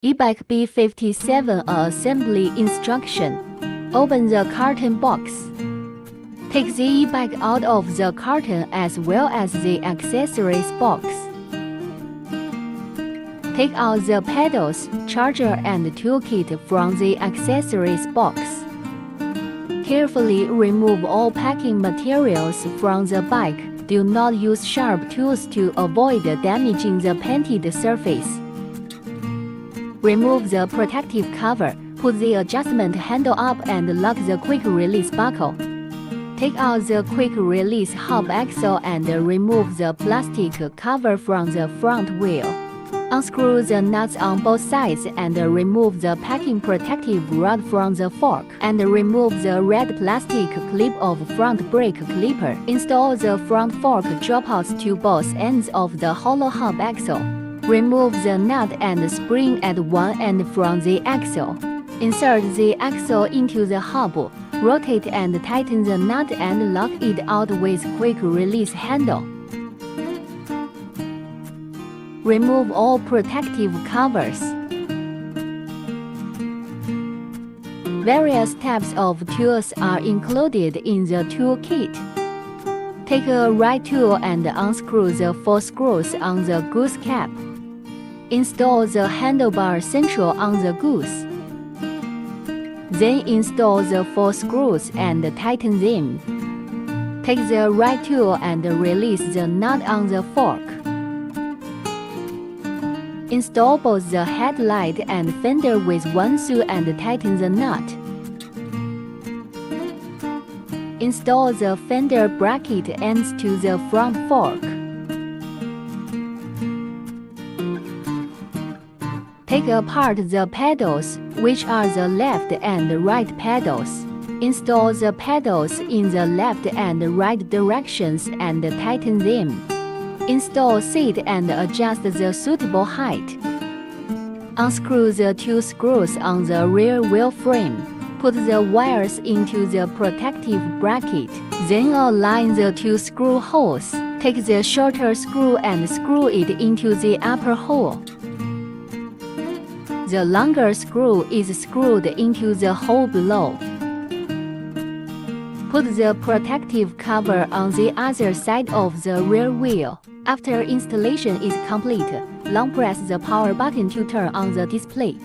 Ebike B57A assembly instruction. Open the carton box. Take the e-bike out of the carton as well as the accessories box. Take out the pedals, charger and toolkit from the accessories box. Carefully remove all packing materials from the bike. Do not use sharp tools to avoid damaging the painted surface. Remove the protective cover, put the adjustment handle up and lock the quick release buckle. Take out the quick release hub axle and remove the plastic cover from the front wheel. Unscrew the nuts on both sides and remove the packing protective rod from the fork and remove the red plastic clip of front brake clipper. Install the front fork dropouts to both ends of the hollow hub axle. Remove the nut and spring at one end from the axle. Insert the axle into the hub. Rotate and tighten the nut and lock it out with quick release handle. Remove all protective covers. Various types of tools are included in the tool kit. Take a right tool and unscrew the 4 screws on the goose cap. Install the handlebar central on the goose. Then install the 4 screws and tighten them. Take the right tool and release the nut on the fork. Install both the headlight and fender with one screw and tighten the nut. Install the fender bracket ends to the front fork. Take apart the pedals, which are the left and right pedals. Install the pedals in the left and right directions and tighten them. Install seat and adjust the suitable height. Unscrew the 2 screws on the rear wheel frame. Put the wires into the protective bracket. Then align the 2 screw holes. Take the shorter screw and screw it into the upper hole. The longer screw is screwed into the hole below. Put the protective cover on the other side of the rear wheel. After installation is complete, long press the power button to turn on the display.